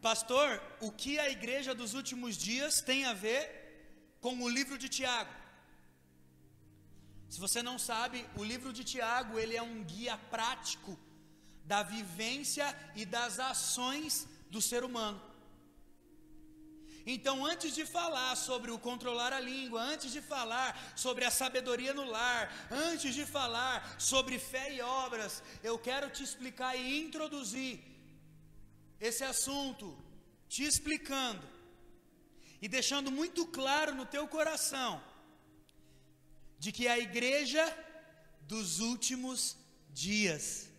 Pastor, o que a igreja dos últimos dias tem a ver com o livro de Tiago? Se você não sabe, o livro de Tiago, ele é um guia prático da vivência e das ações do ser humano. Então, antes de falar sobre o controlar a língua, antes de falar sobre a sabedoria no lar, antes de falar sobre fé e obras, eu quero te explicar e introduzir esse assunto, te explicando e deixando muito claro no teu coração, de que a igreja dos últimos dias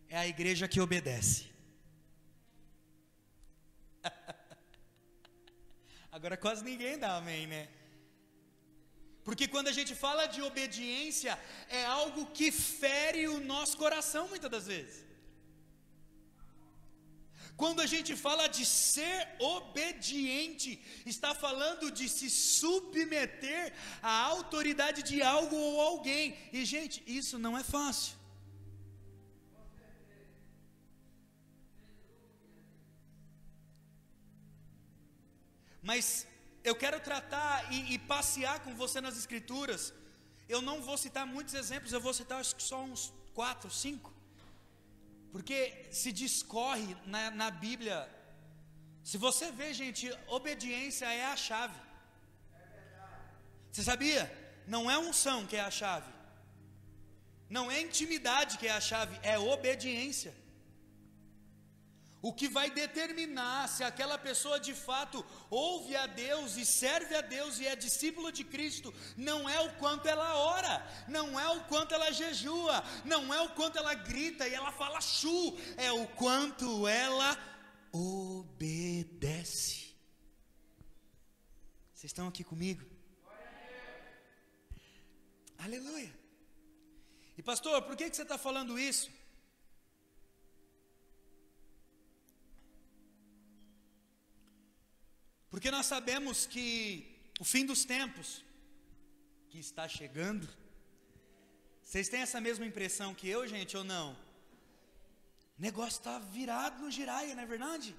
é a igreja que obedece. Agora quase ninguém dá amém, né? Porque quando a gente fala de obediência, é algo que fere o nosso coração muitas das vezes. Quando a gente fala de ser obediente, está falando de se submeter à autoridade de algo ou alguém. E gente, isso não é fácil. Mas eu quero tratar e passear com você nas escrituras. Eu não vou citar muitos exemplos, eu vou citar acho que só uns 4, 5. Porque se discorre na Bíblia. Se você vê, gente, obediência é a chave. Você sabia? Não é unção que é a chave. Não é intimidade que é a chave, é obediência. O que vai determinar se aquela pessoa de fato ouve a Deus e serve a Deus e é discípulo de Cristo, não é o quanto ela ora, não é o quanto ela jejua, não é o quanto ela grita e ela fala chu, é o quanto ela obedece. Vocês estão aqui comigo? Aleluia. E pastor, por que você está falando isso? Porque nós sabemos que o fim dos tempos, que está chegando. Vocês têm essa mesma impressão que eu, gente, ou não? O negócio está virado no giraia, não é verdade?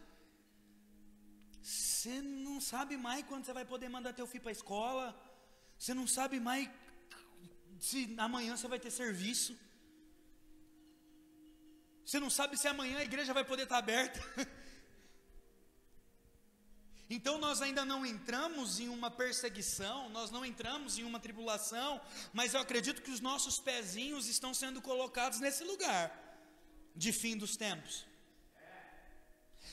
Você não sabe mais quando você vai poder mandar teu filho para a escola. Você não sabe mais se amanhã você vai ter serviço. Você não sabe se amanhã a igreja vai poder estar aberta. Então nós ainda não entramos em uma perseguição, nós não entramos em uma tribulação, mas eu acredito que os nossos pezinhos estão sendo colocados nesse lugar de fim dos tempos.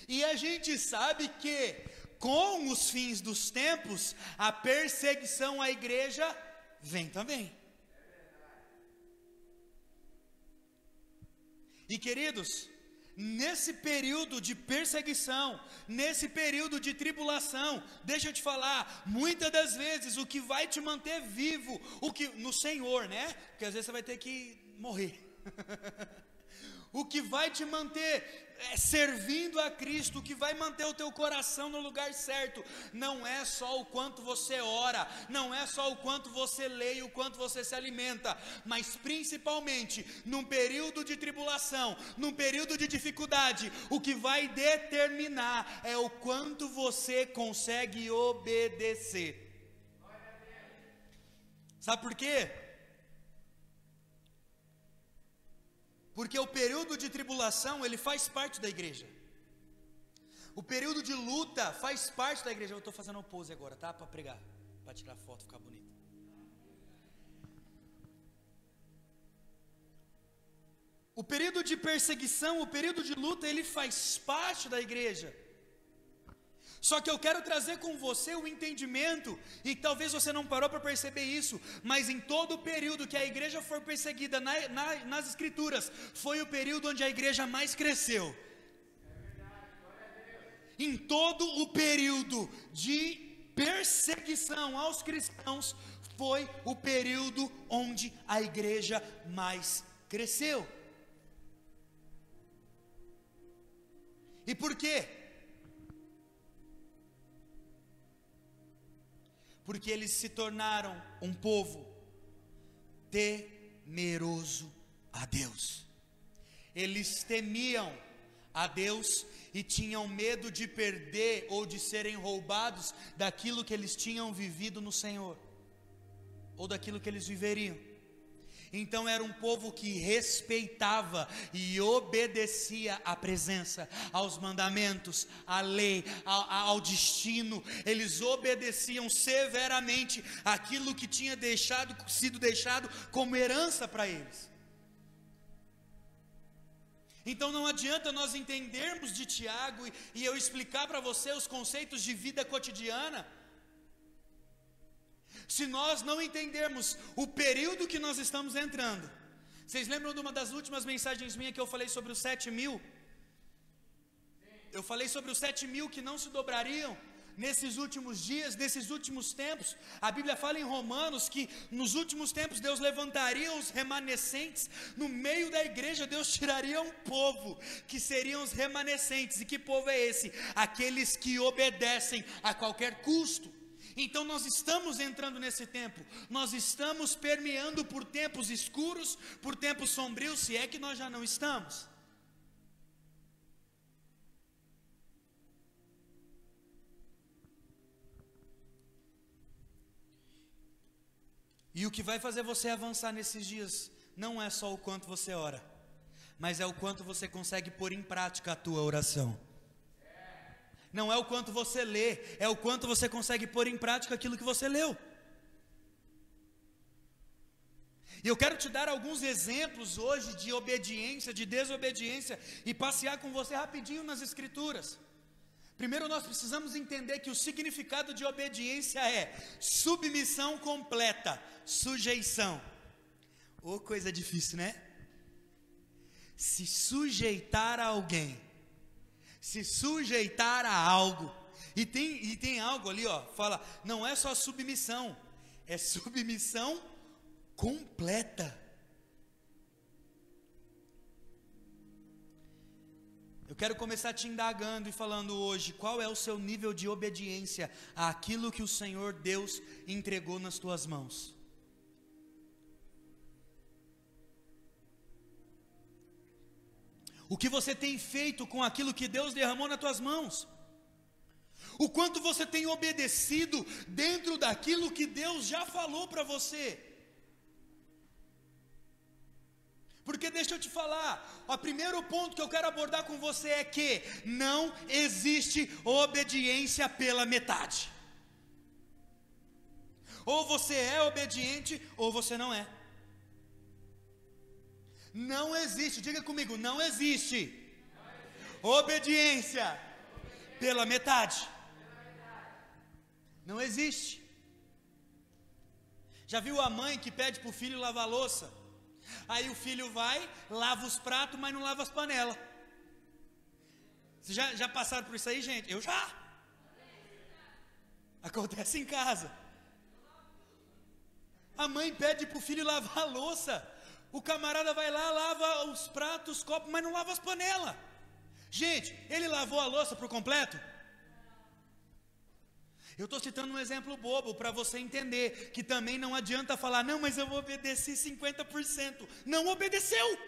E a gente sabe que com os fins dos tempos, a perseguição à igreja vem também. E queridos, nesse período de perseguição, nesse período de tribulação, deixa eu te falar, muitas das vezes o que vai te manter vivo, no Senhor, né? Porque às vezes você vai ter que morrer. O que vai te manter servindo a Cristo, o que vai manter o teu coração no lugar certo, não é só o quanto você ora, não é só o quanto você lê e o quanto você se alimenta, mas principalmente num período de tribulação, num período de dificuldade, o que vai determinar é o quanto você consegue obedecer. Sabe por quê? Porque o período de tribulação, ele faz parte da igreja. O período de luta faz parte da igreja. Eu estou fazendo um pose agora, tá? Para pregar, para tirar foto, ficar bonito. O período de perseguição, o período de luta, ele faz parte da igreja. Só que eu quero trazer com você o entendimento, e talvez você não parou para perceber isso, mas em todo o período que a igreja foi perseguida nas escrituras, foi o período onde a igreja mais cresceu. Em todo o período de perseguição aos cristãos, foi o período onde a igreja mais cresceu. E por quê? Porque eles se tornaram um povo temeroso a Deus. Eles temiam a Deus e tinham medo de perder ou de serem roubados daquilo que eles tinham vivido no Senhor, ou daquilo que eles viveriam. Então era um povo que respeitava e obedecia à presença, aos mandamentos, à lei, ao destino. Eles obedeciam severamente aquilo que tinha sido deixado como herança para eles. Então não adianta nós entendermos de Tiago e eu explicar para você os conceitos de vida cotidiana, se nós não entendermos o período que nós estamos entrando. Vocês lembram de uma das últimas mensagens minhas que eu falei sobre os 7.000? Eu falei sobre os 7.000 que não se dobrariam nesses últimos dias, nesses últimos tempos. A Bíblia fala em Romanos que nos últimos tempos Deus levantaria os remanescentes. No meio da igreja Deus tiraria um povo, que seriam os remanescentes. E que povo é esse? Aqueles que obedecem a qualquer custo. Então nós estamos entrando nesse tempo, nós estamos permeando por tempos escuros, por tempos sombrios, se é que nós já não estamos. E o que vai fazer você avançar nesses dias, não é só o quanto você ora, mas é o quanto você consegue pôr em prática a tua oração. Não é o quanto você lê, é o quanto você consegue pôr em prática aquilo que você leu. E eu quero te dar alguns exemplos hoje de obediência, de desobediência, e passear com você rapidinho nas Escrituras. Primeiro nós precisamos entender que o significado de obediência é submissão completa, sujeição. Ô, coisa difícil, né? Se sujeitar a alguém, se sujeitar a algo, e tem algo ali, ó, fala, não é só submissão, é submissão completa. Eu quero começar te indagando e falando hoje, qual é o seu nível de obediência àquilo que o Senhor Deus entregou nas tuas mãos? O que você tem feito com aquilo que Deus derramou nas tuas mãos? O quanto você tem obedecido dentro daquilo que Deus já falou para você? Porque deixa eu te falar, o primeiro ponto que eu quero abordar com você é que não existe obediência pela metade. Ou você é obediente ou você não é. Não existe, diga comigo, não existe obediência pela metade. Não existe. Já viu a mãe que pede para o filho lavar a louça? Aí o filho vai, lava os pratos, mas não lava as panelas. Vocês já passaram por isso aí, gente? Eu já. Acontece em casa. A mãe pede para o filho lavar a louça. O camarada vai lá, lava os pratos, os copos, mas não lava as panelas. Gente, ele lavou a louça por completo? Eu estou citando um exemplo bobo para você entender que também não adianta falar, não, mas eu obedeci 50%. Não obedeceu.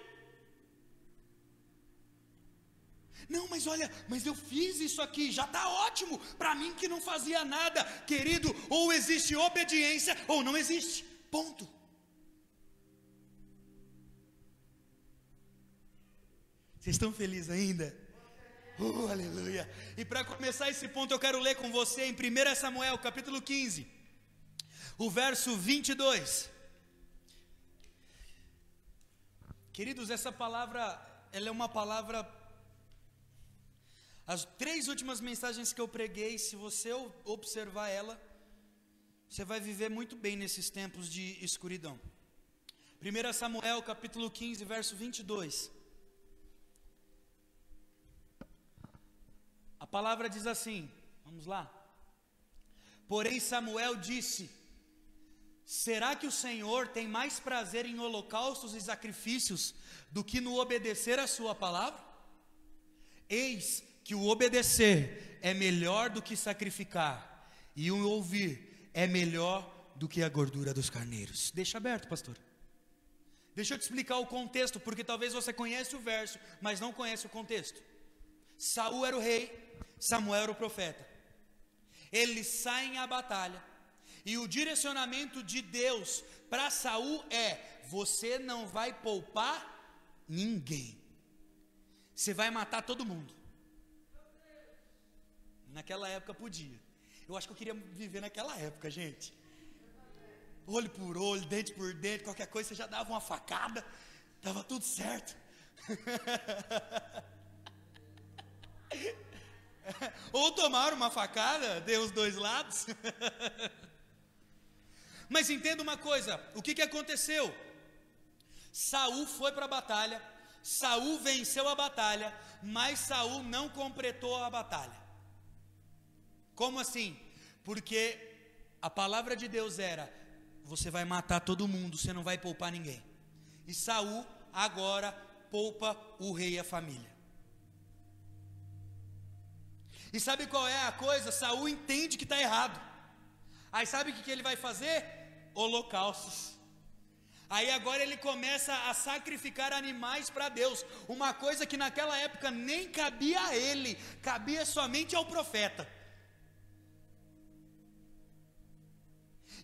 Não, mas olha, mas eu fiz isso aqui, já está ótimo. Para mim que não fazia nada, querido, ou existe obediência ou não existe. Ponto. Vocês estão felizes ainda? Aleluia. E para começar esse ponto eu quero ler com você em 1 Samuel capítulo 15, o verso 22. Queridos, essa palavra, ela é uma palavra, as 3 últimas mensagens que eu preguei, se você observar ela, você vai viver muito bem nesses tempos de escuridão. 1 Samuel capítulo 15, verso 22. A palavra diz assim, vamos lá. Porém Samuel disse, será que o Senhor tem mais prazer em holocaustos e sacrifícios do que no obedecer a sua palavra? Eis que o obedecer é melhor do que sacrificar, e o ouvir é melhor do que a gordura dos carneiros. Deixa aberto, pastor. Deixa eu te explicar o contexto, porque talvez você conheça o verso, mas não conhece o contexto. Saul era o rei, Samuel era o profeta. Eles saem à batalha, e o direcionamento de Deus para Saul é: você não vai poupar ninguém, você vai matar todo mundo. Naquela época podia. Eu acho que eu queria viver naquela época, gente. Olho por olho, dente por dente, qualquer coisa você já dava uma facada, estava tudo certo. Ou tomaram uma facada, deu os dois lados. Mas entenda uma coisa, o que aconteceu? Saul foi para a batalha, Saul venceu a batalha, mas Saul não completou a batalha. Como assim? Porque a palavra de Deus era: você vai matar todo mundo, você não vai poupar ninguém. E Saul agora poupa o rei e a família. E sabe qual é a coisa? Saul entende que está errado. Aí sabe o que ele vai fazer? Holocaustos. Aí agora ele começa a sacrificar animais para Deus. Uma coisa que naquela época nem cabia a ele, cabia somente ao profeta.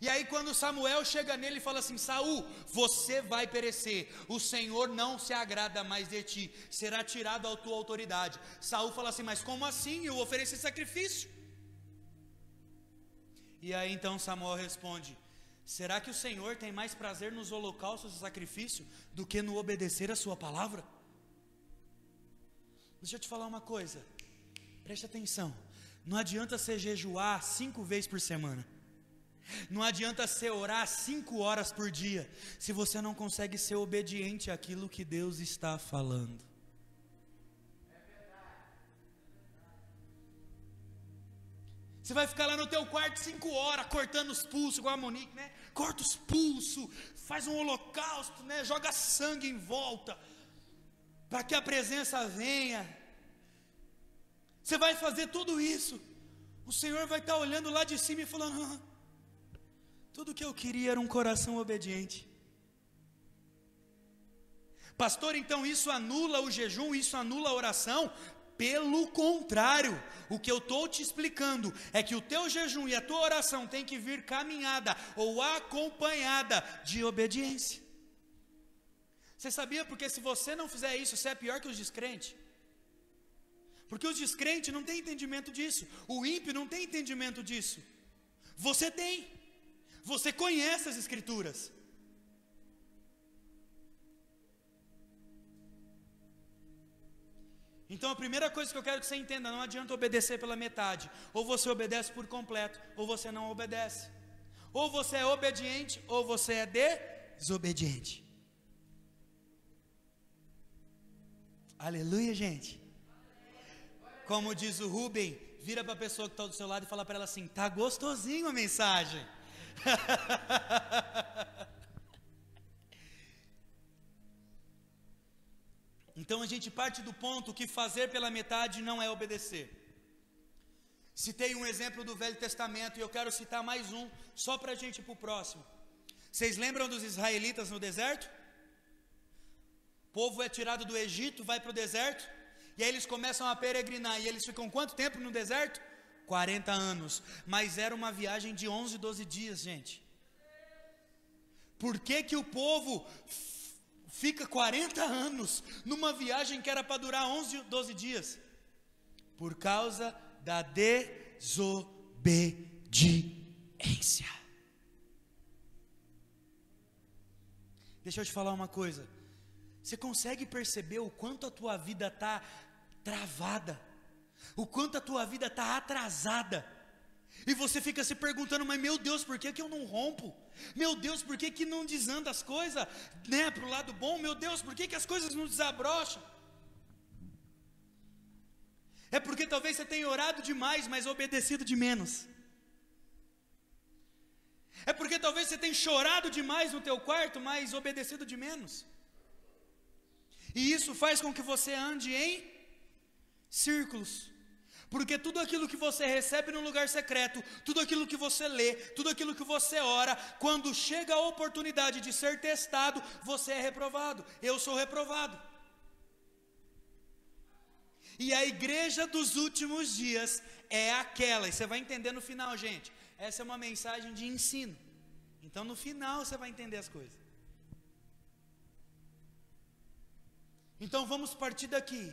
E aí quando Samuel chega nele e fala assim: Saul, você vai perecer, o Senhor não se agrada mais de ti, será tirado a tua autoridade. Saul fala assim: mas como assim? Eu ofereci sacrifício. E aí então Samuel responde: será que o Senhor tem mais prazer nos holocaustos e sacrifício do que no obedecer a sua palavra? Deixa eu te falar uma coisa, preste atenção, não adianta você jejuar 5 vezes por semana, não adianta você orar 5 horas por dia, se você não consegue ser obediente àquilo que Deus está falando. Você vai ficar lá no teu quarto 5 horas, cortando os pulsos, igual a Monique, né? Corta os pulsos, faz um holocausto, né? Joga sangue em volta, para que a presença venha. Você vai fazer tudo isso, o Senhor vai estar olhando lá de cima e falando: tudo que eu queria era um coração obediente. Pastor, então isso anula o jejum, isso anula a oração? Pelo contrário, o que eu estou te explicando é que o teu jejum e a tua oração tem que vir caminhada ou acompanhada de obediência. Você sabia? Porque se você não fizer isso, você é pior que os descrentes. Porque os descrentes não têm entendimento disso, o ímpio não tem entendimento disso. Você tem. Você conhece as Escrituras. Então a primeira coisa que eu quero que você entenda: não adianta obedecer pela metade. Ou você obedece por completo, ou você não obedece. Ou você é obediente, ou você é desobediente. Aleluia, gente. Como diz o Rubem, vira para a pessoa que está do seu lado e fala para ela assim: tá gostosinho a mensagem. Então a gente parte do ponto que fazer pela metade não é obedecer. Citei um exemplo do Velho Testamento e eu quero citar mais um, só para a gente ir para o próximo. Vocês lembram dos israelitas no deserto? O povo é tirado do Egito, vai para o deserto, e aí eles começam a peregrinar, e eles ficam quanto tempo no deserto? 40 anos, mas era uma viagem de 11, 12 dias, gente. Por que o povo fica 40 anos numa viagem que era para durar 11, 12 dias? Por causa da desobediência. Deixa eu te falar uma coisa. Você consegue perceber o quanto a tua vida está travada? O quanto a tua vida está atrasada? E você fica se perguntando: mas meu Deus, por que eu não rompo? Meu Deus, por que não desanda as coisas, né, para o lado bom? Meu Deus, por que as coisas não desabrocham? É porque talvez você tenha orado demais, mas obedecido de menos. É porque talvez você tenha chorado demais no teu quarto, mas obedecido de menos. E isso faz com que você ande em círculos. Porque tudo aquilo que você recebe no lugar secreto, tudo aquilo que você lê, tudo aquilo que você ora, quando chega a oportunidade de ser testado, você é reprovado. Eu sou reprovado. E a igreja dos últimos dias é aquela, e você vai entender no final, gente. Essa é uma mensagem de ensino. Então no final você vai entender as coisas. Então vamos partir daqui.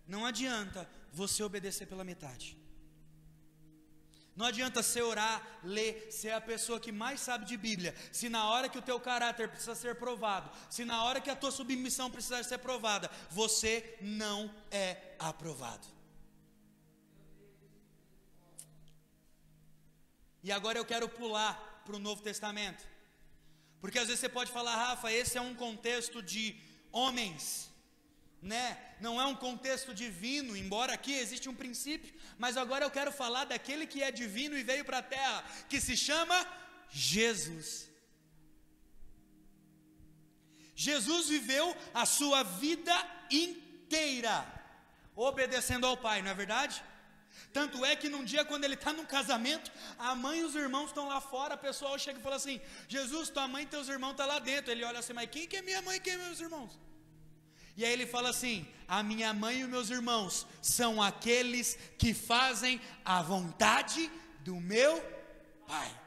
Não adianta você obedecer pela metade. Não adianta você orar, ler, ser a pessoa que mais sabe de Bíblia, se na hora que o teu caráter precisa ser provado, se na hora que a tua submissão precisa ser provada, você não é aprovado. E agora eu quero pular para o Novo Testamento, porque às vezes você pode falar, Rafa, esse é um contexto de homens, né? Não é um contexto divino, embora aqui existe um princípio, mas agora eu quero falar daquele que é divino e veio para a terra, que se chama Jesus. Jesus viveu a sua vida inteira obedecendo ao Pai, não é verdade? Tanto é que num dia, quando ele está num casamento, a mãe e os irmãos estão lá fora, o pessoal chega e fala assim, Jesus, tua mãe e teus irmãos estão lá dentro. Ele olha assim, mas quem que é minha mãe e quem é meus irmãos? E aí ele fala assim, a minha mãe e os meus irmãos são aqueles que fazem a vontade do meu Pai.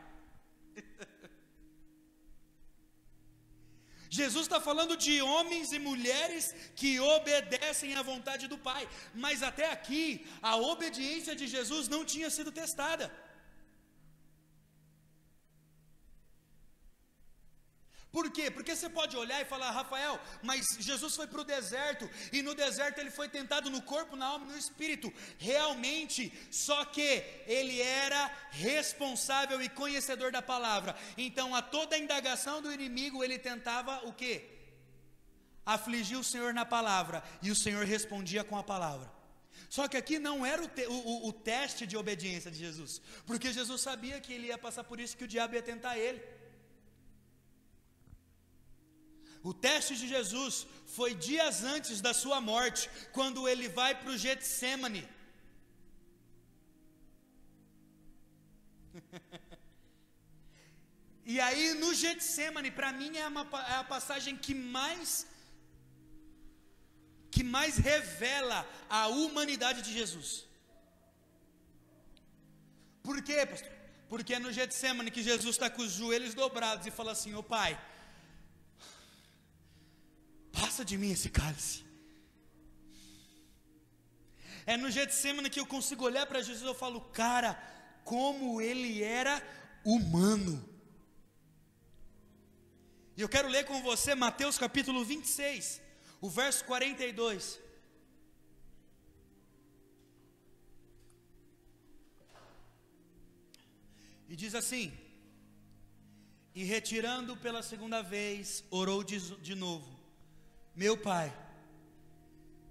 Jesus está falando de homens e mulheres que obedecem à vontade do Pai, mas até aqui, a obediência de Jesus não tinha sido testada. Por quê? Porque você pode olhar e falar, Rafael, mas Jesus foi para o deserto, e no deserto ele foi tentado no corpo, na alma e no espírito, realmente, só que ele era responsável e conhecedor da palavra, então a toda a indagação do inimigo, ele tentava o quê? Afligir o Senhor na palavra, e o Senhor respondia com a palavra. Só que aqui não era o teste de obediência de Jesus, porque Jesus sabia que ele ia passar por isso, que o diabo ia tentar ele. O teste de Jesus foi dias antes da sua morte, quando ele vai para o Getsêmani. E aí no Getsêmani, para mim é a passagem que mais revela a humanidade de Jesus. Por quê, pastor? Porque é no Getsêmani que Jesus está com os joelhos dobrados e fala assim, ô Pai, passa de mim esse cálice. É no Getsêmani que eu consigo olhar para Jesus e eu falo, cara, como ele era humano. E eu quero ler com você Mateus capítulo 26, o verso 42. E diz assim, e retirando pela segunda vez, orou de novo, meu Pai,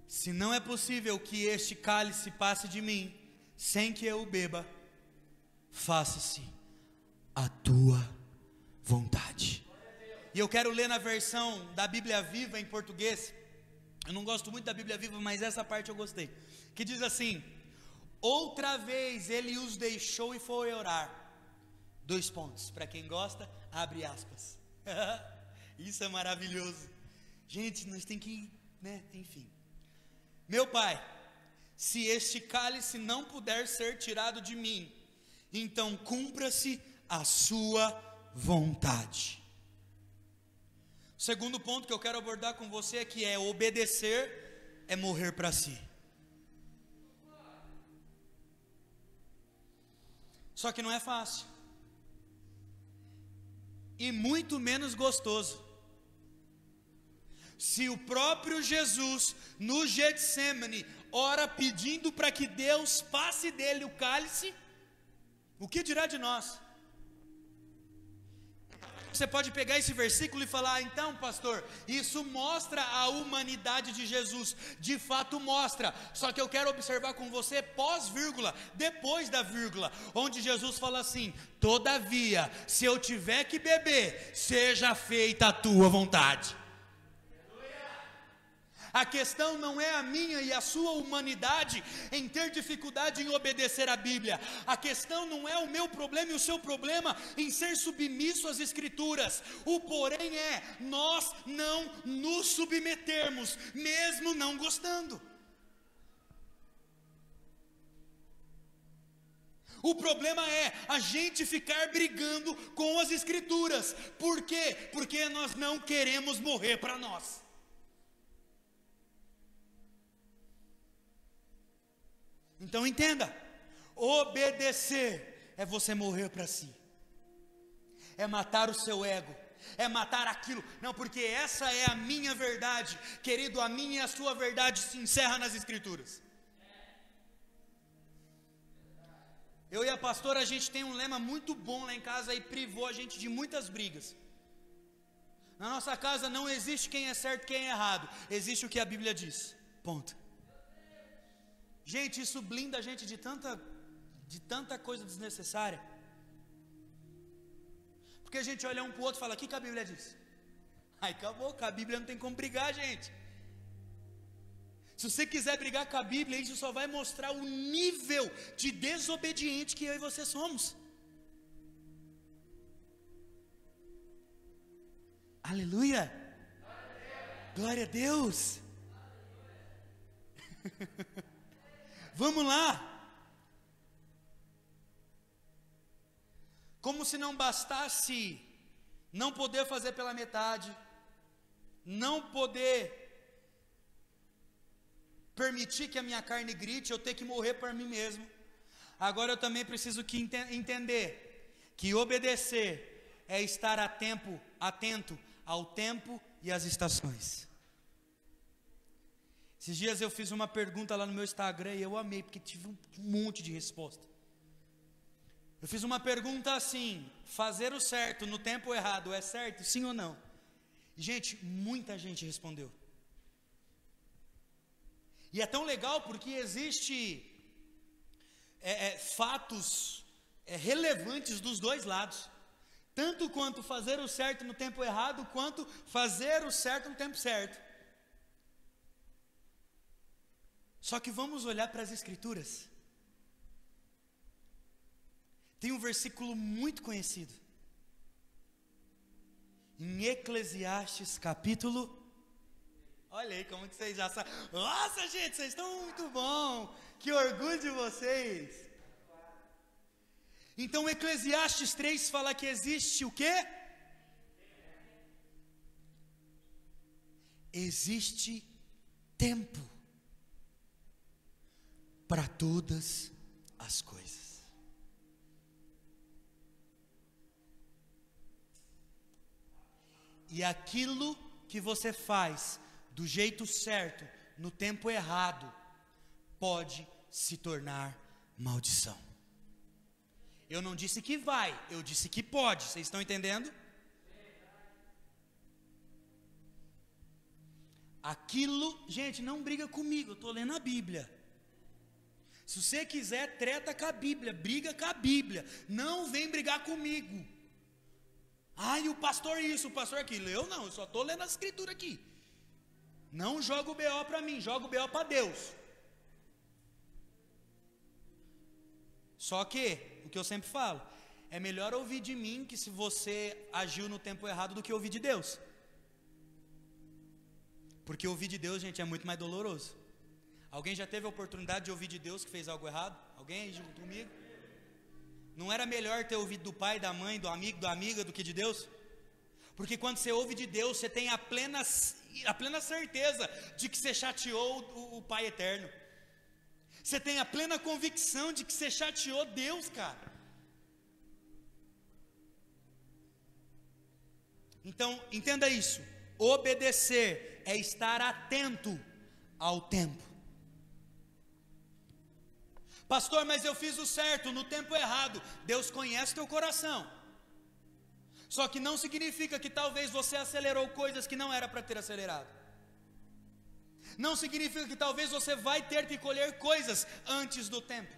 se não é possível que este cálice passe de mim, sem que eu o beba, faça-se a tua vontade. E eu quero ler na versão da Bíblia Viva em português. Eu não gosto muito da Bíblia Viva, mas essa parte eu gostei. Que diz assim, outra vez ele os deixou e foi orar. 2 pontos, para quem gosta, abre aspas. Isso é maravilhoso. Gente, nós temos que, né, enfim. Meu Pai, se este cálice não puder ser tirado de mim, então cumpra-se a sua vontade. O segundo ponto que eu quero abordar com você é que obedecer é morrer para si. Só que não é fácil. E muito menos gostoso. Se o próprio Jesus, no Getsêmani, ora pedindo para que Deus passe dele o cálice, o que dirá de nós? Você pode pegar esse versículo e falar, então pastor, isso mostra a humanidade de Jesus, de fato mostra, só que eu quero observar com você pós-vírgula, depois da vírgula, onde Jesus fala assim, todavia, se eu tiver que beber, seja feita a tua vontade. A questão não é a minha e a sua humanidade em ter dificuldade em obedecer a Bíblia. A questão não é o meu problema e o seu problema em ser submisso às Escrituras. O porém é nós não nos submetermos, mesmo não gostando. O problema é a gente ficar brigando com as Escrituras. Por quê? Porque nós não queremos morrer para nós. Então entenda, obedecer é você morrer para si, é matar o seu ego, é matar aquilo, não, porque essa é a minha verdade, querido, a minha e a sua verdade se encerra nas Escrituras. Eu e a pastora, a gente tem um lema muito bom lá em casa e privou a gente de muitas brigas. Na nossa casa não existe quem é certo e quem é errado, existe o que a Bíblia diz, ponto. Gente, isso blinda a gente de tanta coisa desnecessária. Porque a gente olha um para o outro e fala, o que a Bíblia diz? Aí acabou, com a Bíblia não tem como brigar, gente. Se você quiser brigar com a Bíblia, isso só vai mostrar o nível de desobediente que eu e você somos. Aleluia! Glória a Deus! Vamos lá. Como se não bastasse não poder fazer pela metade, não poder permitir que a minha carne grite, eu ter que morrer por mim mesmo. Agora eu também preciso entender que obedecer é estar atento ao tempo e às estações. Esses dias eu fiz uma pergunta lá no meu Instagram e eu amei, porque tive um monte de resposta. Eu fiz uma pergunta assim: fazer o certo no tempo errado é certo, sim ou não? Gente, muita gente respondeu. E é tão legal porque existe fatos relevantes dos dois lados. Tanto quanto fazer o certo no tempo errado, quanto fazer o certo no tempo certo. Só que vamos olhar para as Escrituras. Tem um versículo muito conhecido. Em Eclesiastes capítulo... Olha aí como que vocês já sabem. Nossa, gente, vocês estão muito bom. Que orgulho de vocês. Então Eclesiastes 3 fala que existe o quê? Existe tempo para todas as coisas. E aquilo que você faz do jeito certo, no tempo errado, pode se tornar maldição. Eu não disse que vai, eu disse que pode. Vocês estão entendendo? Aquilo, gente, não briga comigo, eu estou lendo a Bíblia. Se você quiser, treta com a Bíblia, briga com a Bíblia. Não vem brigar comigo. Ai, o pastor isso, o pastor aquilo. Eu não, eu só estou lendo a Escritura aqui. Não joga o BO para mim, joga o BO para Deus. Só que, o que eu sempre falo, é melhor ouvir de mim que se você agiu no tempo errado do que ouvir de Deus. Porque ouvir de Deus, gente, é muito mais doloroso. Alguém já teve a oportunidade de ouvir de Deus que fez algo errado? Alguém aí junto comigo? Não era melhor ter ouvido do pai, da mãe, do amigo, da amiga do que de Deus? Porque quando você ouve de Deus, você tem a plena certeza de que você chateou o Pai Eterno. Você tem a plena convicção de que você chateou Deus, cara. Então, entenda isso. Obedecer é estar atento ao tempo. Pastor, mas eu fiz o certo no tempo errado. Deus conhece teu coração. Só que não significa que talvez você acelerou coisas que não era para ter acelerado. Não significa que talvez você vai ter que colher coisas antes do tempo.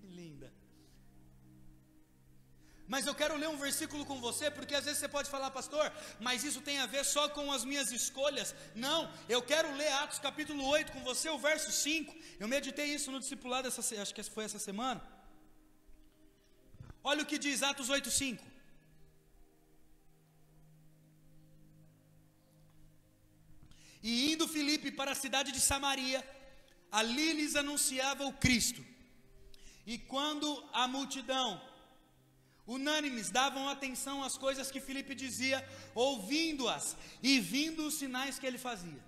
Linda. Mas eu quero ler um versículo com você, porque às vezes você pode falar, pastor, mas isso tem a ver só com as minhas escolhas. Não, eu quero ler Atos capítulo 8 com você, o verso 5. Eu meditei isso no discipulado, acho que foi essa semana. Olha o que diz Atos 8, 5. E indo Filipe para a cidade de Samaria, ali lhes anunciava o Cristo. E quando a multidão, unânimes, davam atenção às coisas que Filipe dizia, ouvindo-as e vindo os sinais que ele fazia.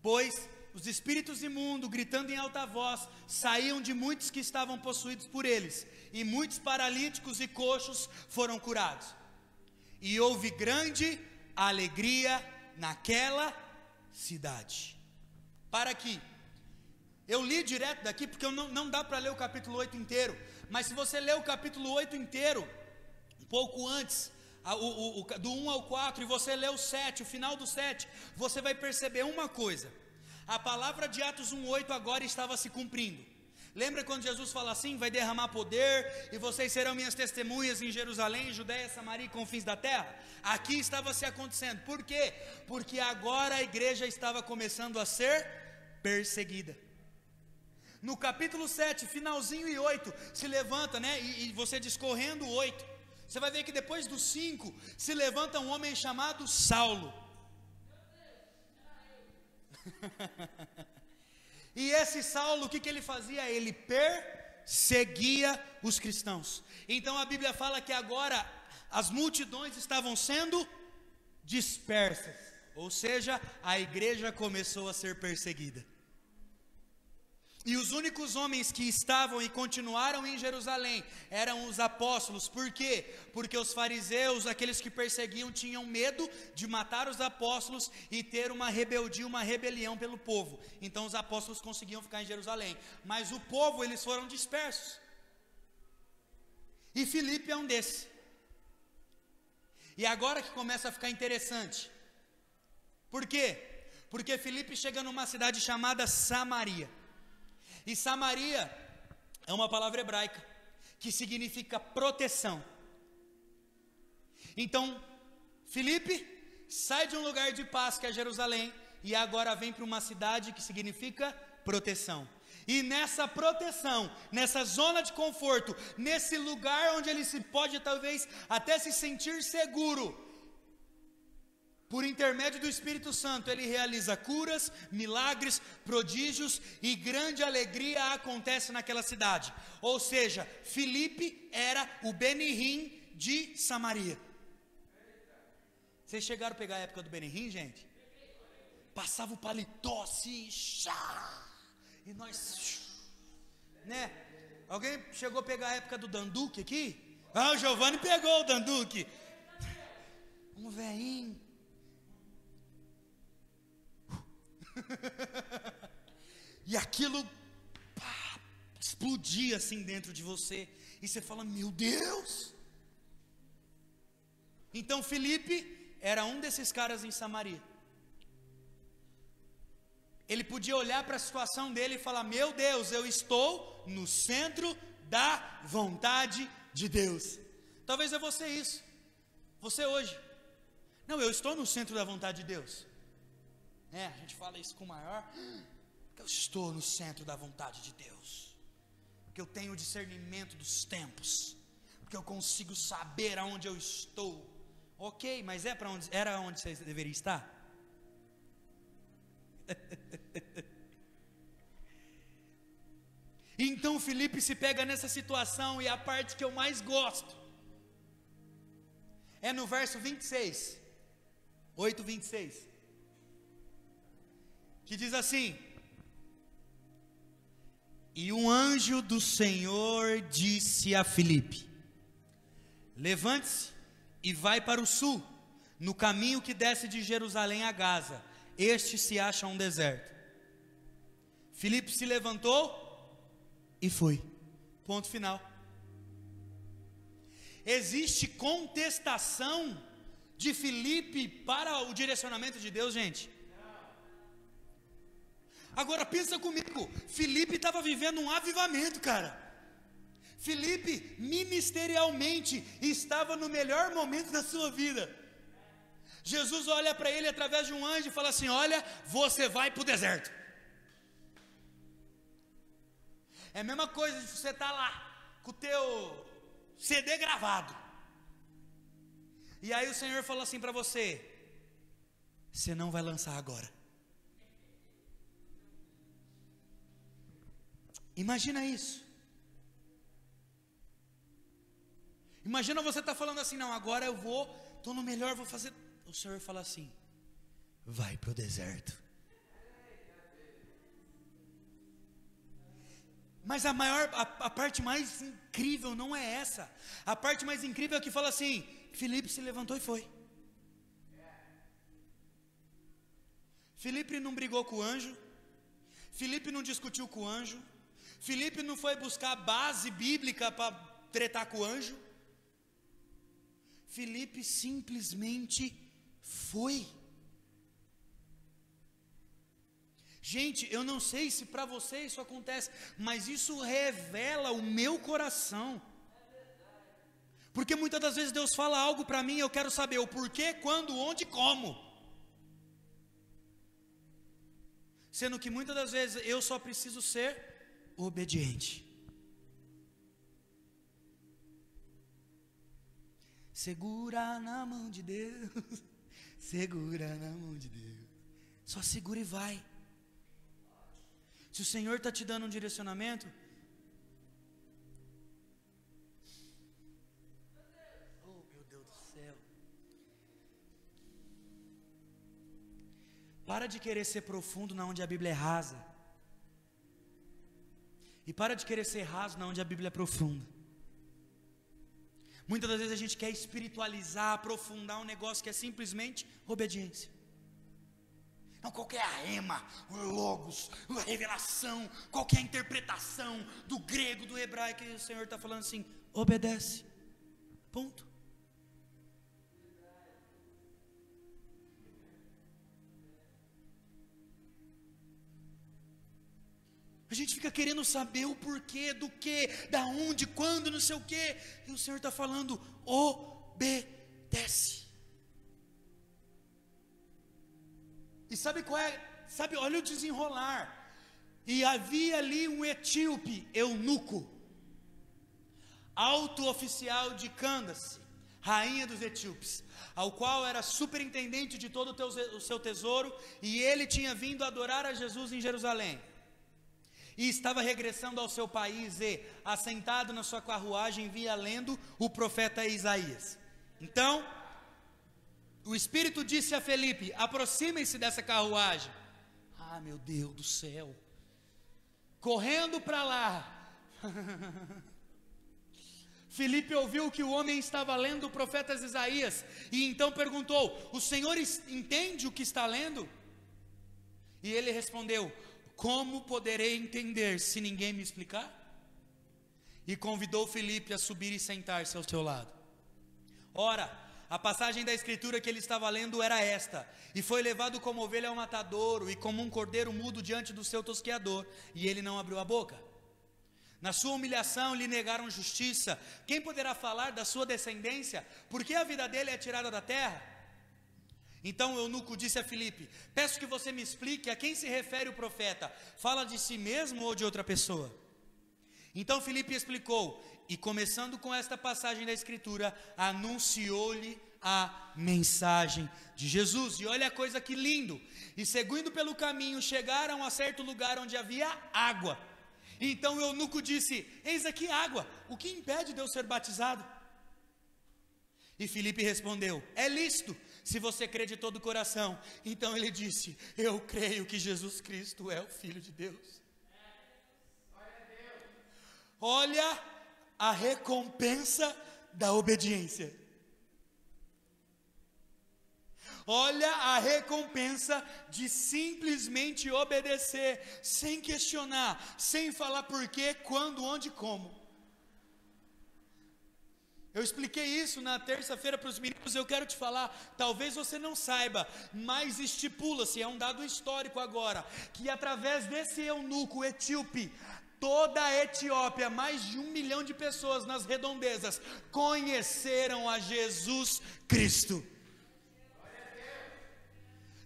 Pois os espíritos imundos, gritando em alta voz, saíam de muitos que estavam possuídos por eles, e muitos paralíticos e coxos foram curados. E houve grande alegria naquela cidade. Para aqui, eu li direto daqui, porque não dá para ler o capítulo 8 inteiro, mas se você ler o capítulo 8 inteiro, um pouco antes, do 1 ao 4, e você ler o 7, o final do 7, você vai perceber uma coisa: a palavra de Atos 1:8 agora estava se cumprindo. Lembra quando Jesus fala assim: vai derramar poder, e vocês serão minhas testemunhas em Jerusalém, Judeia, Samaria e confins da terra? Aqui estava se acontecendo. Por quê? Porque agora a igreja estava começando a ser perseguida. No capítulo 7, finalzinho e 8, se levanta, né? E você discorrendo o 8, você vai ver que depois do 5, se levanta um homem chamado Saulo. E esse Saulo, o que ele fazia? Ele perseguia os cristãos. Então a Bíblia fala que agora as multidões estavam sendo dispersas, ou seja, a igreja começou a ser perseguida. E os únicos homens que estavam e continuaram em Jerusalém eram os apóstolos. Por quê? Porque os fariseus, aqueles que perseguiam, tinham medo de matar os apóstolos e ter uma rebeldia, uma rebelião pelo povo. Então os apóstolos conseguiam ficar em Jerusalém, mas o povo, eles foram dispersos. E Filipe é um desses. E agora que começa a ficar interessante. Por quê? Porque Filipe chega numa cidade chamada Samaria. E Samaria é uma palavra hebraica que significa proteção. Então, Filipe sai de um lugar de paz que é Jerusalém e agora vem para uma cidade que significa proteção. E nessa proteção, nessa zona de conforto, nesse lugar onde ele se pode talvez até se sentir seguro, por intermédio do Espírito Santo, ele realiza curas, milagres, prodígios e grande alegria acontece naquela cidade. Ou seja, Filipe era o Benihim de Samaria. Vocês chegaram a pegar a época do Benihim, gente? Passava o paletó assim, e nós, né? Alguém chegou a pegar a época do Danduque aqui? Ah, o Giovanni pegou o Danduque. Um velhinho. E aquilo explodia assim dentro de você, e você fala: meu Deus! Então Filipe era um desses caras em Samaria. Ele podia olhar para a situação dele e falar: meu Deus, eu estou no centro da vontade de Deus. Talvez é você isso, você hoje. Não, eu estou no centro da vontade de Deus. A gente fala isso com maior, porque eu estou no centro da vontade de Deus, porque eu tenho o discernimento dos tempos, porque eu consigo saber aonde eu estou. Ok, mas era onde você deveria estar? Então Filipe se pega nessa situação, e a parte que eu mais gosto é no verso 26, 8:26. Que diz assim: e um anjo do Senhor disse a Filipe: levante-se e vai para o sul, no caminho que desce de Jerusalém a Gaza, este se acha um deserto. Filipe se levantou e foi. Ponto final. Existe contestação de Filipe para o direcionamento de Deus, gente? Agora pensa comigo, Filipe estava vivendo um avivamento, cara. Filipe ministerialmente estava no melhor momento da sua vida. Jesus olha para ele através de um anjo e fala assim: olha, você vai para o deserto. É a mesma coisa de você estar lá com o teu CD gravado, e aí o Senhor falou assim para você: você não vai lançar agora. Imagina isso. Imagina você estar falando assim, não, agora eu estou no melhor, vou fazer. O Senhor fala assim, vai para o deserto. Mas a parte mais incrível não é essa. A parte mais incrível é que fala assim, Filipe se levantou e foi. Filipe não brigou com o anjo. Filipe não discutiu com o anjo. Filipe não foi buscar base bíblica para tretar com o anjo. Filipe simplesmente foi. Gente, eu não sei se para você isso acontece, mas isso revela o meu coração. Porque muitas das vezes Deus fala algo para mim, eu quero saber o porquê, quando, onde, como. Sendo que muitas das vezes eu só preciso ser obediente. Segura na mão de Deus, segura na mão de Deus. Só segura e vai. Se o Senhor está te dando um direcionamento, oh meu Deus do céu, para de querer ser profundo na onde a Bíblia é rasa, e para de querer ser raso na onde a Bíblia é profunda. Muitas das vezes a gente quer espiritualizar, aprofundar um negócio que é simplesmente obediência. Não, qual que é a rema, o logos, a revelação, qual que é a interpretação do grego, do hebraico, que o Senhor está falando assim, obedece, ponto. A gente fica querendo saber o porquê, do que, da onde, quando, não sei o quê, e o Senhor está falando, obedece. E sabe qual é? Sabe, olha o desenrolar. E havia ali um etíope, eunuco, alto oficial de Cândace, rainha dos etíopes, ao qual era superintendente de todo o seu tesouro, e ele tinha vindo adorar a Jesus em Jerusalém. E estava regressando ao seu país e, assentado na sua carruagem, via lendo o profeta Isaías. Então, o Espírito disse a Felipe, aproximem-se dessa carruagem. Ah, meu Deus do céu. Correndo para lá. Felipe ouviu que o homem estava lendo o profeta Isaías. E então perguntou, o Senhor entende o que está lendo? E ele respondeu, como poderei entender se ninguém me explicar? E convidou Felipe a subir e sentar-se ao seu lado. Ora, a passagem da escritura que ele estava lendo era esta: e foi levado como ovelha ao matadouro, e como um cordeiro mudo diante do seu tosqueador, e ele não abriu a boca. Na sua humilhação lhe negaram justiça. Quem poderá falar da sua descendência? Porque a vida dele é tirada da terra? Então o eunuco disse a Filipe, peço que você me explique a quem se refere o profeta. Fala de si mesmo ou de outra pessoa? Então Filipe explicou, e começando com esta passagem da escritura, anunciou-lhe a mensagem de Jesus. E olha a coisa que lindo, e seguindo pelo caminho, chegaram a certo lugar onde havia água. Então o eunuco disse, eis aqui água, o que impede de eu ser batizado? E Filipe respondeu, é lícito, se você crê de todo o coração. Então ele disse, eu creio que Jesus Cristo é o Filho de Deus. Olha a recompensa da obediência. Olha a recompensa de simplesmente obedecer, sem questionar, sem falar porquê, quando, onde, como. Eu expliquei isso na terça-feira para os meninos, eu quero te falar, talvez você não saiba, mas estipula-se, é um dado histórico agora, que através desse eunuco etíope, toda a Etiópia, mais de 1 milhão de pessoas nas redondezas, conheceram a Jesus Cristo.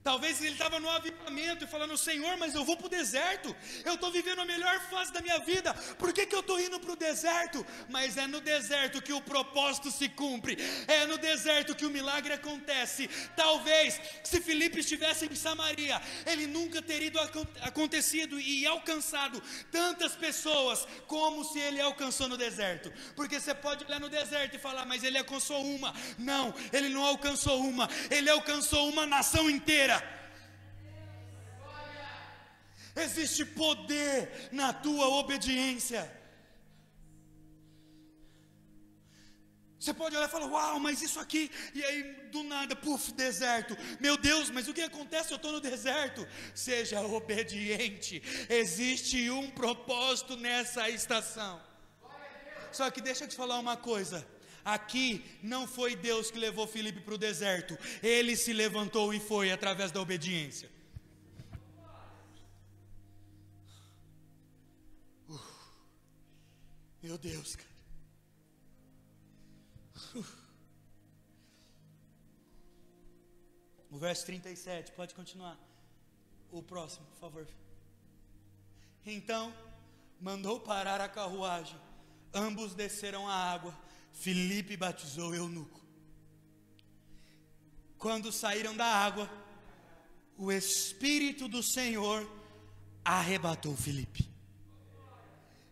Talvez ele estava no avivamento e falando: Senhor, mas eu vou para o deserto, eu estou vivendo a melhor fase da minha vida, por que eu estou indo para o deserto? Mas é no deserto que o propósito se cumpre, é no deserto que o milagre acontece. Talvez, se Filipe estivesse em Samaria, ele nunca teria acontecido e alcançado tantas pessoas como se ele alcançou no deserto. Porque você pode olhar no deserto e falar: mas ele alcançou uma. Não, ele não alcançou uma, ele alcançou uma nação inteira. Existe poder na tua obediência. Você pode olhar e falar: uau, mas isso aqui, e aí do nada, puf, deserto. Meu Deus, mas o que acontece? Eu estou no deserto. Seja obediente. Existe um propósito nessa estação. Só que deixa eu te falar uma coisa. Aqui não foi Deus que levou Filipe para o deserto. Ele se levantou e foi através da obediência. Meu Deus, cara. O verso 37, pode continuar. O próximo, por favor. Então, mandou parar a carruagem. Ambos desceram a água. Filipe batizou o eunuco. Quando saíram da água, o Espírito do Senhor arrebatou Filipe.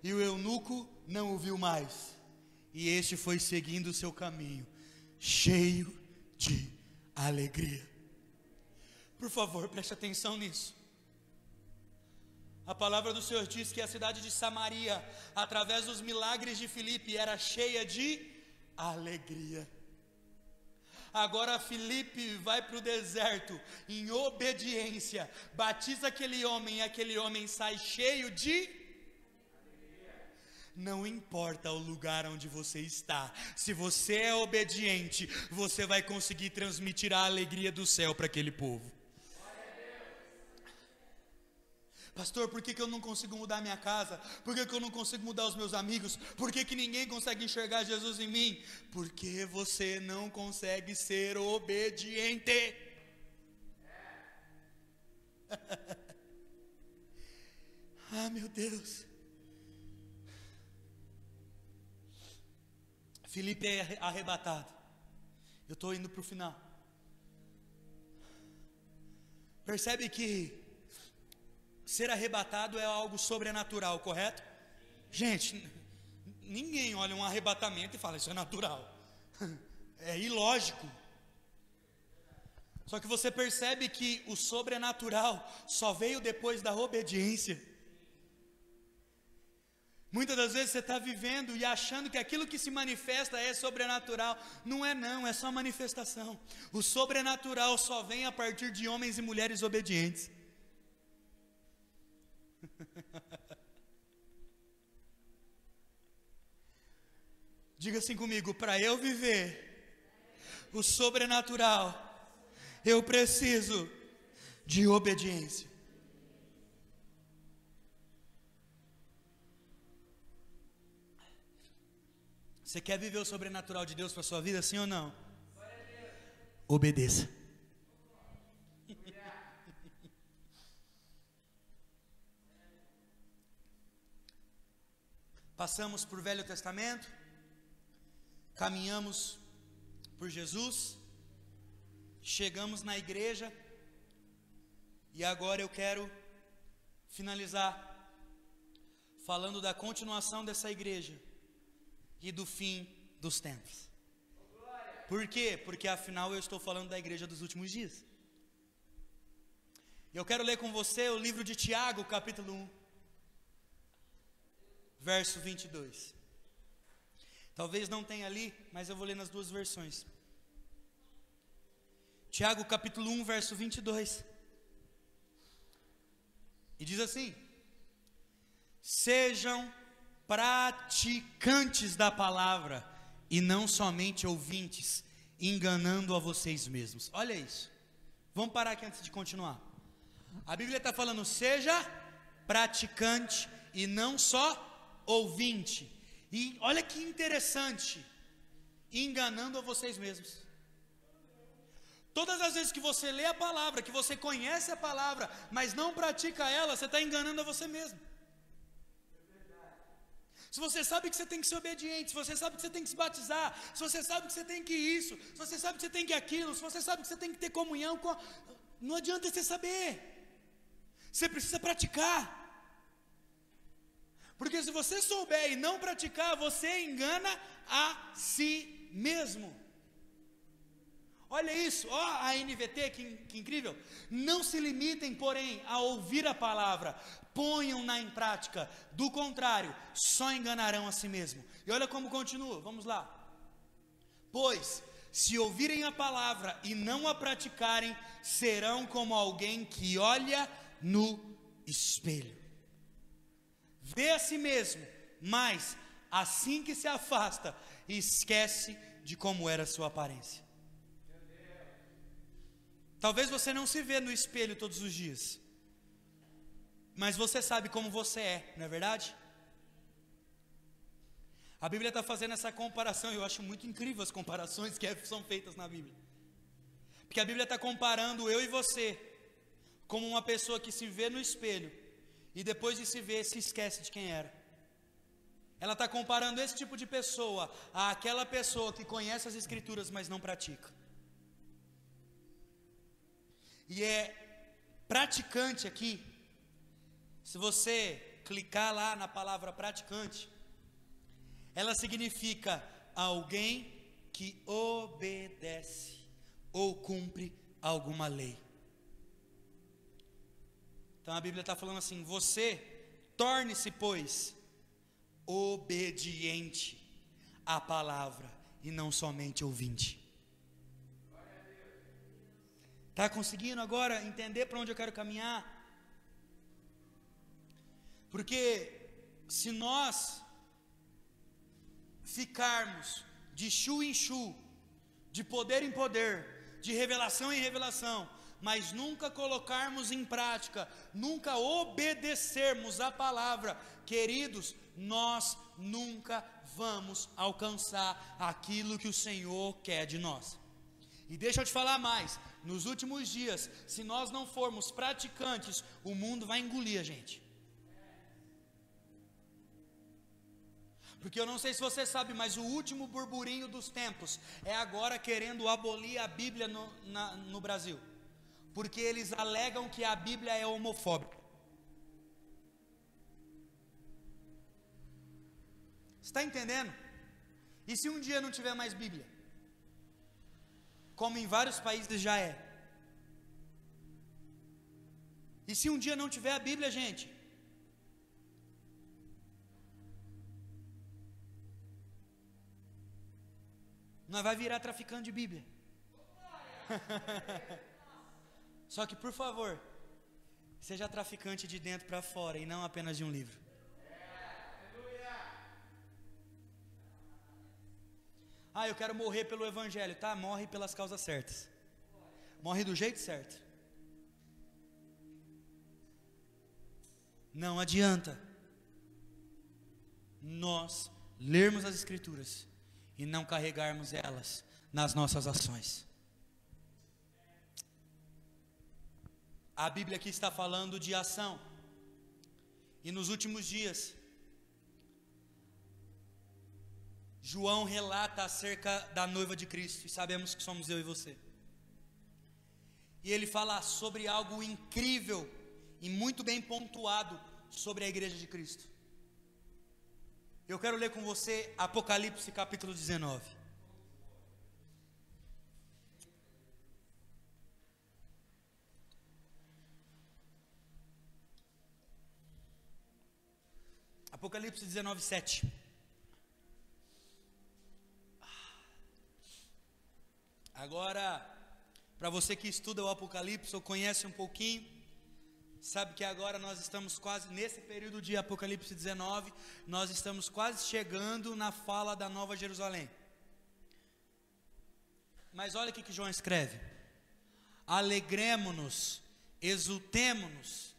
E o eunuco não o viu mais. E este foi seguindo o seu caminho, cheio de alegria. Por favor, preste atenção nisso. A palavra do Senhor diz que a cidade de Samaria, através dos milagres de Filipe, era cheia de alegria. Agora Filipe vai para o deserto, em obediência, batiza aquele homem, e aquele homem sai cheio de... Não importa o lugar onde você está, se você é obediente, você vai conseguir transmitir a alegria do céu para aquele povo. Pastor, por que eu não consigo mudar minha casa? Por que eu não consigo mudar os meus amigos? Por que ninguém consegue enxergar Jesus em mim? Porque você não consegue ser obediente. Ah, meu Deus. Filipe é arrebatado. Eu estou indo para o final. Percebe que ser arrebatado é algo sobrenatural, correto? Gente, ninguém olha um arrebatamento e fala: isso é natural. É ilógico. Só que você percebe que o sobrenatural só veio depois da obediência. Muitas das vezes você está vivendo e achando que aquilo que se manifesta é sobrenatural. Não é não, é só manifestação. O sobrenatural só vem a partir de homens e mulheres obedientes. Diga assim comigo: para eu viver o sobrenatural, eu preciso de obediência. Você quer viver o sobrenatural de Deus para a sua vida, sim ou não? Obedeça. Passamos por Velho Testamento, caminhamos por Jesus, chegamos na igreja, e agora eu quero finalizar falando da continuação dessa igreja e do fim dos tempos. Por quê? Porque afinal eu estou falando da igreja dos últimos dias. Eu quero ler com você o livro de Tiago, capítulo 1, verso 22. Talvez não tenha ali, mas eu vou ler nas duas versões. Tiago capítulo 1, verso 22. E diz assim: sejam praticantes da palavra e não somente ouvintes, enganando a vocês mesmos. Olha isso. Vamos parar aqui antes de continuar. A Bíblia está falando: seja praticante e não só ouvinte. E olha que interessante, enganando a vocês mesmos. Todas as vezes que você lê a palavra, que você conhece a palavra, mas não pratica ela, você está enganando a você mesmo. Se você sabe que você tem que ser obediente, se você sabe que você tem que se batizar, se você sabe que você tem que isso, se você sabe que você tem que aquilo, se você sabe que você tem que ter comunhão com não adianta você saber. Você precisa praticar. Porque se você souber e não praticar, você engana a si mesmo. Olha isso, ó a NVT, que incrível. Não se limitem, porém, a ouvir a palavra, ponham-na em prática, do contrário, só enganarão a si mesmo. E olha como continua, vamos lá. Pois, se ouvirem a palavra e não a praticarem, serão como alguém que olha no espelho. Vê a si mesmo, mas assim que se afasta, esquece de como era a sua aparência. Talvez você não se vê no espelho todos os dias, mas você sabe como você é, não é verdade? A Bíblia está fazendo essa comparação, e eu acho muito incrível as comparações que são feitas na Bíblia. Porque a Bíblia está comparando eu e você, como uma pessoa que se vê no espelho, e depois de se ver, se esquece de quem era. Ela está comparando esse tipo de pessoa àquela pessoa que conhece as Escrituras, mas não pratica. E é praticante aqui, se você clicar lá na palavra praticante, ela significa alguém que obedece ou cumpre alguma lei. Então a Bíblia está falando assim: você torne-se, pois, obediente à palavra e não somente ouvinte. Está conseguindo agora entender para onde eu quero caminhar? Porque se nós ficarmos de chu em chu, de poder em poder, de revelação em revelação, mas nunca colocarmos em prática, nunca obedecermos a palavra, queridos, nós nunca vamos alcançar aquilo que o Senhor quer de nós. E deixa eu te falar mais, nos últimos dias, se nós não formos praticantes, o mundo vai engolir a gente. Porque eu não sei se você sabe, mas o último burburinho dos tempos é agora querendo abolir a Bíblia no Brasil. Porque eles alegam que a Bíblia é homofóbica. Está entendendo? E se um dia não tiver mais Bíblia? Como em vários países já é. E se um dia não tiver a Bíblia, gente? Nós vai virar traficante de Bíblia. Só que, por favor, seja traficante de dentro para fora e não apenas de um livro. Ah, eu quero morrer pelo Evangelho. Tá, morre pelas causas certas. Morre do jeito certo. Não adianta nós lermos as Escrituras e não carregarmos elas nas nossas ações. A Bíblia aqui está falando de ação. E nos últimos dias, João relata acerca da noiva de Cristo, e sabemos que somos eu e você. E ele fala sobre algo incrível e muito bem pontuado sobre a igreja de Cristo. Eu quero ler com você Apocalipse capítulo 19. Apocalipse 19, 7. Agora, para você que estuda o Apocalipse ou conhece um pouquinho, sabe que agora nós estamos quase, nesse período de Apocalipse 19, nós estamos quase chegando na fala da Nova Jerusalém. Mas olha o que João escreve: alegremo-nos, exultemo-nos,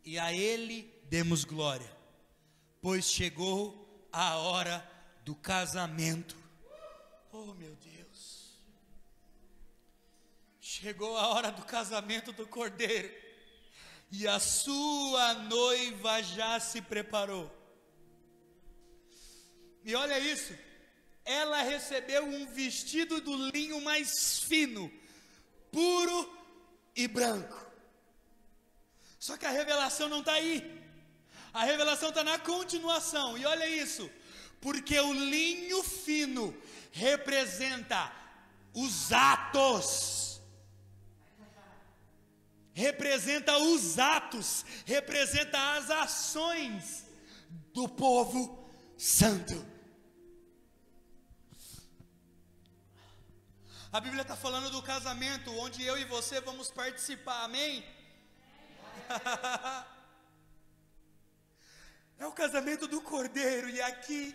e a Ele demos glória, pois chegou a hora do casamento. Oh meu Deus! Chegou a hora do casamento do Cordeiro, e a sua noiva já se preparou. E olha isso, ela recebeu um vestido do linho mais fino, puro e branco. Só que a revelação não está aí, a revelação está na continuação. E olha isso, porque o linho fino representa os atos, representa as ações do povo santo. A Bíblia está falando do casamento, onde eu e você vamos participar, amém? É o casamento do Cordeiro, e aqui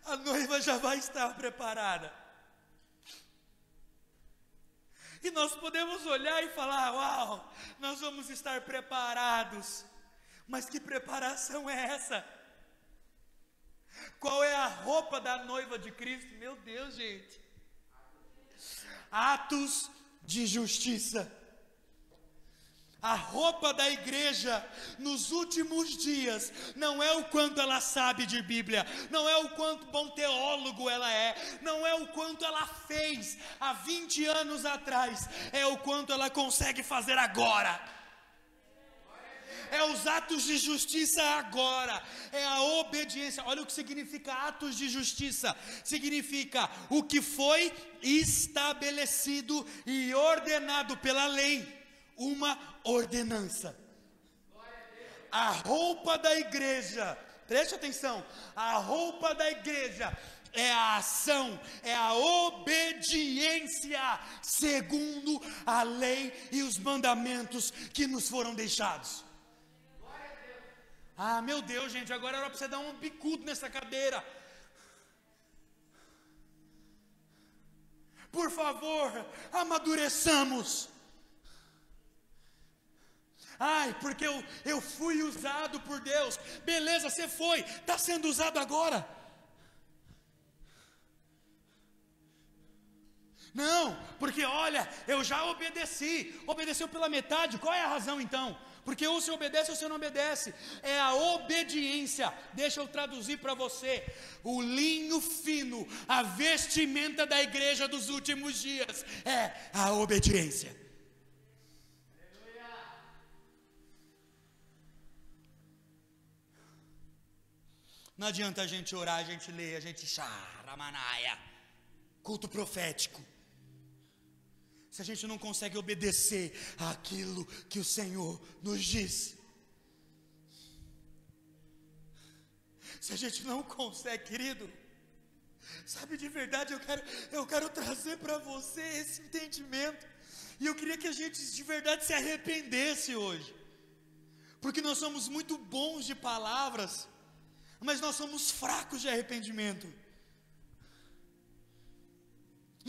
a noiva já vai estar preparada. E nós podemos olhar e falar: uau, nós vamos estar preparados. Mas que preparação é essa? Qual é a roupa da noiva de Cristo? Meu Deus, gente. Atos de justiça. A roupa da igreja nos últimos dias não é o quanto ela sabe de Bíblia, não é o quanto bom teólogo ela é, não é o quanto ela fez há 20 anos atrás, é o quanto ela consegue fazer agora. É os atos de justiça agora, é a obediência. Olha o que significa atos de justiça: significa o que foi estabelecido e ordenado pela lei, uma ordenança. A roupa da igreja, preste atenção, a roupa da igreja é a ação, é a obediência segundo a lei e os mandamentos que nos foram deixados. Ah, meu Deus, gente, agora era para você dar um bicudo nessa cadeira. Por favor, amadureçamos. Ai, porque eu fui usado por Deus. Beleza, você foi, está sendo usado agora. Não, porque olha, eu já obedeci. Obedeceu pela metade, qual é a razão então? Porque ou você obedece ou você não obedece. É a obediência. Deixa eu traduzir para você. O linho fino, a vestimenta da igreja dos últimos dias é a obediência. Não adianta a gente orar, a gente ler, a gente charamanaia, culto profético, se a gente não consegue obedecer àquilo que o Senhor nos diz. Se a gente não consegue, querido, sabe, de verdade eu quero trazer para você esse entendimento. E eu queria que a gente de verdade se arrependesse hoje. Porque nós somos muito bons de palavras, mas nós somos fracos de arrependimento.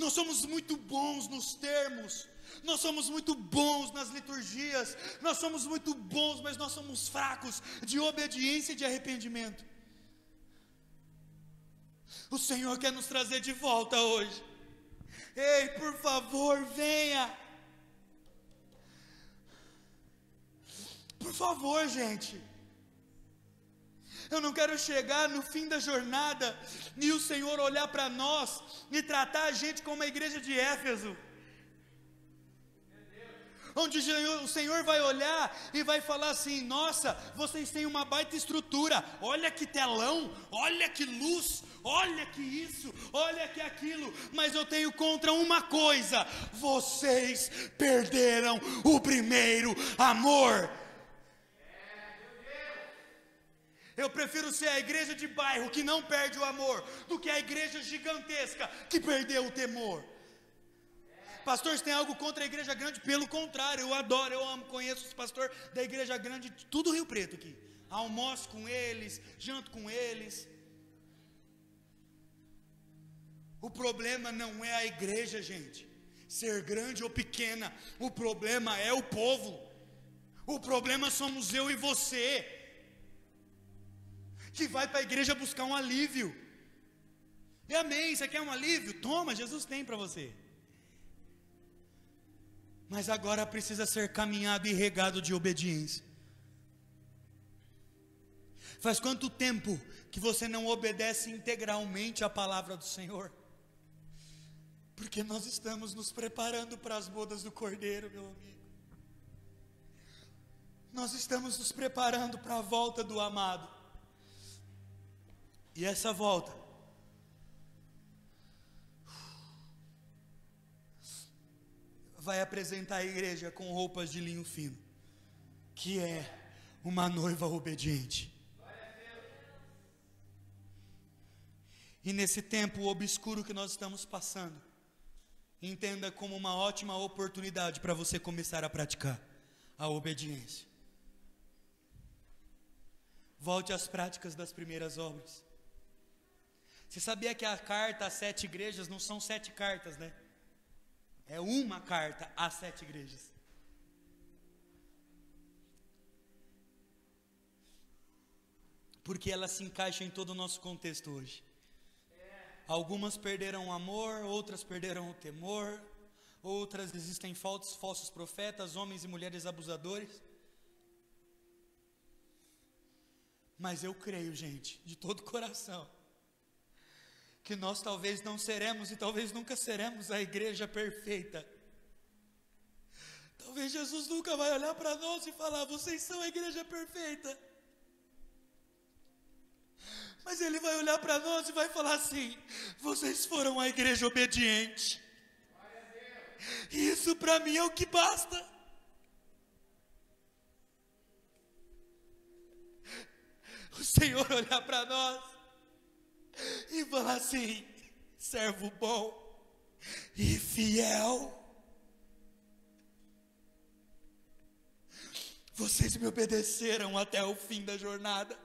Nós somos muito bons nos termos, nós somos muito bons nas liturgias, nós somos muito bons, mas nós somos fracos de obediência e de arrependimento. O Senhor quer nos trazer de volta hoje. Ei, por favor, venha. Por favor, gente. Eu não quero chegar no fim da jornada e o Senhor olhar para nós e tratar a gente como a igreja de Éfeso, onde o Senhor vai olhar e vai falar assim: nossa, vocês têm uma baita estrutura, olha que telão, olha que luz, olha que isso, olha que aquilo, mas eu tenho contra uma coisa: vocês perderam o primeiro amor. Eu prefiro ser a igreja de bairro que não perde o amor, do que a igreja gigantesca que perdeu o temor. Pastor, você tem algo contra a igreja grande? Pelo contrário, eu adoro, eu amo, conheço os pastores da igreja grande, tudo Rio Preto aqui. Almoço com eles, janto com eles. O problema não é a igreja, gente, ser grande ou pequena. O problema é o povo. O problema somos eu e você, que vai para a igreja buscar um alívio. E amém, você quer um alívio? Toma, Jesus tem para você. mas agora precisa ser caminhado e regado de obediência. Faz quanto tempo que você não obedece integralmente à palavra do Senhor? Porque nós estamos nos preparando para as bodas do Cordeiro, meu amigo. Nós estamos nos preparando para a volta do amado. E essa volta vai apresentar a igreja com roupas de linho fino, que é uma noiva obediente. E nesse tempo obscuro que nós estamos passando, entenda como uma ótima oportunidade para você começar a praticar a obediência. Volte às práticas das primeiras obras. Você sabia que a carta às 7 igrejas não são 7 cartas, né? É uma carta às 7 igrejas. Porque ela se encaixa em todo o nosso contexto hoje. Algumas perderam o amor, outras perderam o temor, outras existem falsos profetas, homens e mulheres abusadores. Mas eu creio, gente, de todo o coração, que nós talvez não seremos e talvez nunca seremos a igreja perfeita. Talvez Jesus nunca vai olhar para nós e falar: vocês são a igreja perfeita. Mas Ele vai olhar para nós e vai falar assim: vocês foram a igreja obediente. E isso para mim é o que basta. O Senhor olhar para nós e falar assim: servo bom e fiel, vocês me obedeceram até o fim da jornada.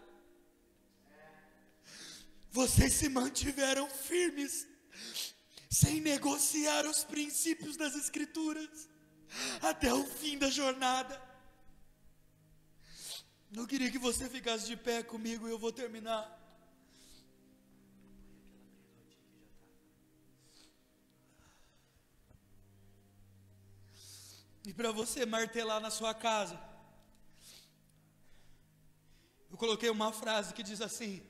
Vocês se mantiveram firmes, sem negociar os princípios das Escrituras, até o fim da jornada. Eu queria que você ficasse de pé comigo e eu vou terminar. E para você martelar na sua casa, eu coloquei uma frase que diz assim: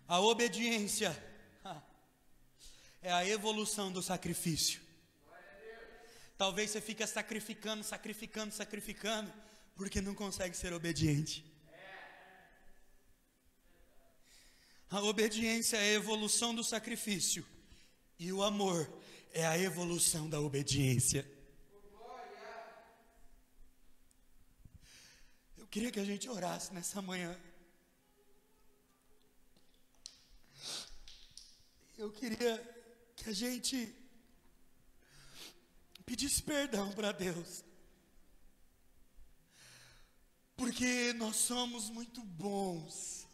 a obediência é a evolução do sacrifício. Talvez você fique sacrificando, porque não consegue ser obediente. A obediência é a evolução do sacrifício, e o amor é a evolução da obediência. Eu queria que a gente orasse nessa manhã. Eu queria que a gente pedisse perdão para Deus, porque nós somos muito bons